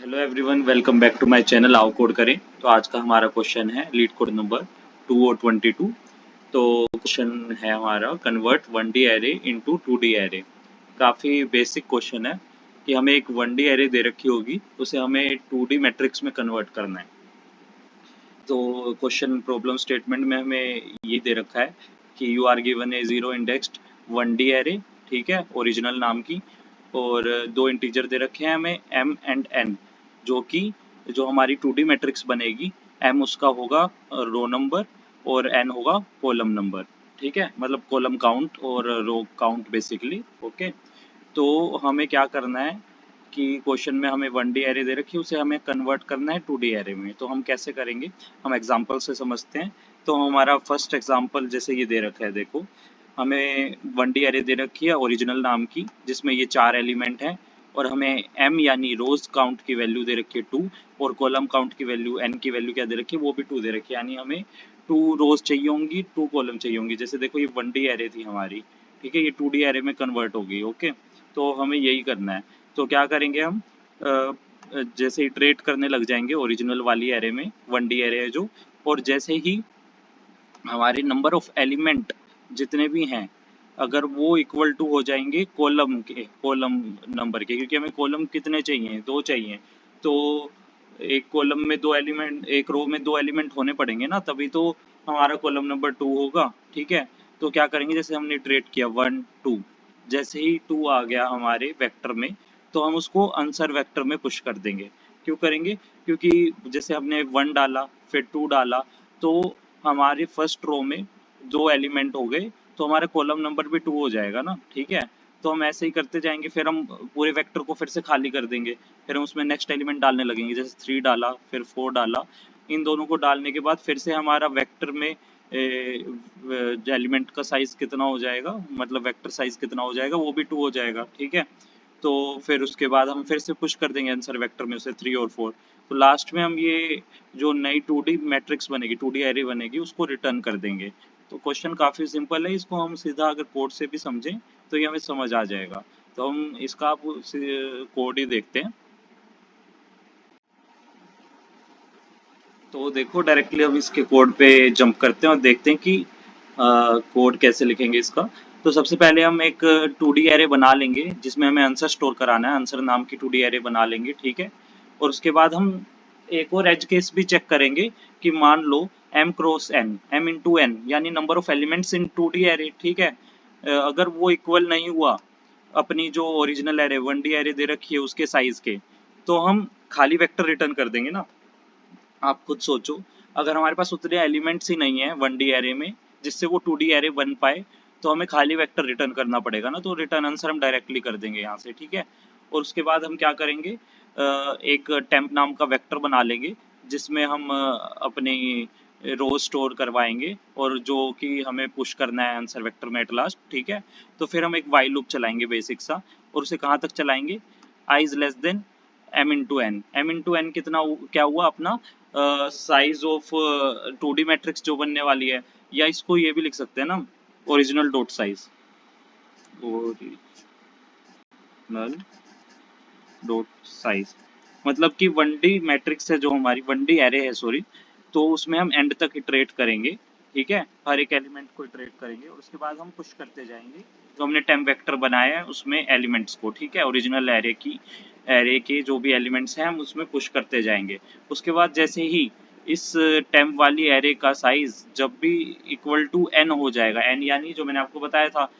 Hello everyone, welcome back to my channel आओ code करें। तो आज का हमारा क्वेश्चन है लीड कोड नंबर 2022। तो क्वेश्चन है हमारा convert 1D array into 2D array. काफ़ी बेसिक क्वेश्चन है कि हमें एक 1D एरे दे रखी होगी, उसे हमें 2D मैट्रिक्स में कन्वर्ट करना है। तो क्वेश्चन प्रॉब्लम स्टेटमेंट में हमें ये दे रखा है कि you are given a zero indexed 1D array, ठीक है, ओरिजिनल नाम की, और दो इंटीजर दे रखे हैं हमें m एंड n, जो हमारी 2D मैट्रिक्स बनेगी। m उसका होगा रो नंबर और n होगा कॉलम नंबर, ठीक है, मतलब कॉलम काउंट और रो काउंट बेसिकली। ओके, तो हमें क्या करना है कि क्वेश्चन में हमें 1D एरे दे रखी है, उसे हमें कन्वर्ट करना है 2D एरे में। तो हम कैसे करेंगे, हम एग्जांपल से समझते हैं। तो हमारा फर्स्ट एग्जांपल जैसे ये दे रखा है, देखो हमें 1D एरे दे रखी है ओरिजिनल नाम की, जिसमें ये 4 एलिमेंट हैं, और हमें m यानी रोज काउंट की वैल्यू दे रखी है 2, और कॉलम काउंट की वैल्यू n की वैल्यू क्या दे रखी है, वो भी 2 दे रखी है। यानी हमें 2 रोज चाहिए होंगी, 2 कॉलम चाहिए होंगी। जैसे देखो ये 1D एरे थी हमारी, ठीक है, ये 2D एरे में कन्वर्ट होगी। ओके, तो हमें यही करना है। तो क्या करेंगे हम, जैसे इटरेट करने लग जाएंगे ओरिजिनल वाली एरे में, 1D एरे है जो, और जैसे ही हमारे नंबर ऑफ एलिमेंट जितने भी हैं, अगर वो इक्वल टू हो जाएंगे कॉलम नंबर के, क्योंकि हमें कॉलम कितने चाहिए, 2 चाहिए। तो एक कॉलम में 2 एलिमेंट, एक रो में 2 एलिमेंट होने पड़ेंगे ना, तभी तो हमारा कॉलम नंबर 2 होगा, ठीक है। तो क्या करेंगे, जैसे हमने इटरेट किया 1 2, जैसे ही 2 आ गया हमारे वेक्टर में, तो हम उसको आंसर वेक्टर में पुश कर देंगे। क्यों करेंगे, क्योंकि जैसे हमने 1 डाला फिर 2 डाला, तो हमारे फर्स्ट रो में 2 एलिमेंट हो गए, तो हमारा कॉलम नंबर भी 2 हो जाएगा ना, ठीक है। तो हम ऐसे ही करते जाएंगे, फिर हम पूरे वेक्टर को फिर से खाली कर देंगे, फिर हम उसमें नेक्स्ट एलिमेंट डालने लगेंगे। जैसे 3 डाला फिर 4 डाला, इन दोनों को डालने के बाद फिर से हमारा वेक्टर में एलिमेंट का साइज कितना हो जाएगा, मतलब वेक्टर साइज कितना हो जाएगा, वो भी 2 हो जाएगा, ठीक है। तो फिर उसके बाद हम फिर से पुश कर देंगे आंसर वेक्टर में उसे 3 और 4। तो लास्ट में हम ये जो नई 2D मैट्रिक्स बनेगी, 2D एरे बनेगी, उसको रिटर्न कर देंगे। तो क्वेश्चन काफ़ी सिंपल है, इसको हम सीधा अगर कोड से भी समझें तो ये हमें समझ आ जाएगा। तो हम इसका आप कोड ही देखते हैं। तो देखो डायरेक्टली हम इसके कोड पे जंप करते हैं और देखते हैं कि कोड कैसे लिखेंगे इसका। तो सबसे पहले हम एक 2D एरे बना लेंगे, जिसमें हमें आंसर स्टोर कराना है, आंसर नाम की 2D एरे बना लेंगे, ठीक है। और उसके बाद हम एक और एज केस भी चेक करेंगे कि मान लो m cross n, m into n, यानी number of elements in 2D array, ठीक है, अगर वो इक्वल नहीं हुआ अपनी जो ओरिजिनल एरे 1D एरे दे रखी है उसके साइज के, तो हम खाली वेक्टर रिटर्न कर देंगे ना। आप खुद सोचो, अगर हमारे पास उतने एलिमेंट्स ही नहीं है 1D एरे में जिससे वो 2D एरे बन पाए, तो हमें खाली वेक्टर रिटर्न करना पड़ेगा ना। तो रिटर्न आंसर हम डायरेक्टली कर देंगे यहाँ से, ठीक है। और उसके बाद हम क्या करेंगे, एक टेम्प नाम का वेक्टर बना लेंगे, जिसमें हम अपनी रो स्टोर करवाएंगे, और जो कि हमें पुश करना है आंसर वेक्टर में एट लास्ट, ठीक है। तो फिर हम एक वाइल लूप चलाएंगे बेसिक सा, और उसे कहाँ तक चलाएंगे, I is less than m into N. m into N कितना क्या हुआ अपना साइज ऑफ 2D मैट्रिक्स जो बनने वाली है, या इसको ये भी लिख सकते हैं ना, original dot size, original dot size, मतलब कि 1D मैट्रिक्स है जो हमारी 1D एरे है, सॉरी, तो उसमें हम एंड तक इटरेट करेंगे, ठीक है, हर एक एलिमेंट को इटरेट करेंगे, और उसके बाद हम पुश करते जाएंगे जो हमने टेम्प वेक्टर बनाया है उसमें एलिमेंट्स को, ठीक है, ओरिजिनल एरे के जो भी एलिमेंट्स हैं हम उसमें पुश करते जाएंगे। उसके बाद जैसे ही इस टेम्प वाली एरे का साइज जब भी इक्वल टू n हो जाएगा, n यानी जो मैंने आपको बताया था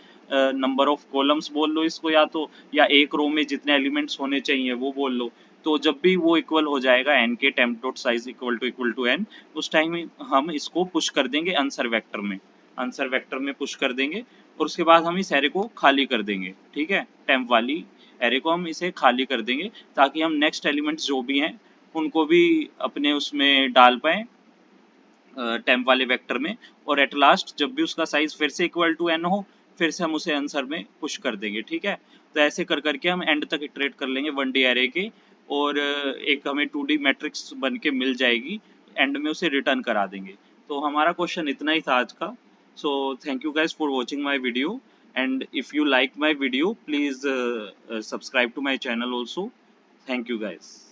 नंबर ऑफ कॉलम्स बोल लो इसको, या एक रो में जितने एलिमेंट्स होने चाहिए वो बोल लो। तो जब भी वो इक्वल हो जाएगा n के, temp dot size equal to n, उस टाइम हम इसको पुश कर देंगे आंसर वेक्टर में, आंसर वेक्टर में पुश कर देंगे, और उसके बाद हम इस एरे को खाली कर देंगे, ठीक है, टेम्प वाली एरे को हम इसे खाली कर देंगे, ताकि हम नेक्स्ट एलिमेंट्स जो भी हैं उनको भी अपने उसमें डाल पाएँ टेम्प वाले वेक्टर में, और एट लास्ट जब भी उसका साइज फिर से इक्वल टू n हो, फिर से हम उसे आंसर में पुश कर देंगे, ठीक है। तो ऐसे कर करके हम एंड तक इटरेट कर लेंगे 1D एरे के, और एक हमें 2D मैट्रिक्स बन के मिल जाएगी, एंड में उसे रिटर्न करा देंगे। तो हमारा क्वेश्चन इतना ही था आज का। So thank you guys for watching my video, and if you like my video please subscribe to my channel also. Thank you guys.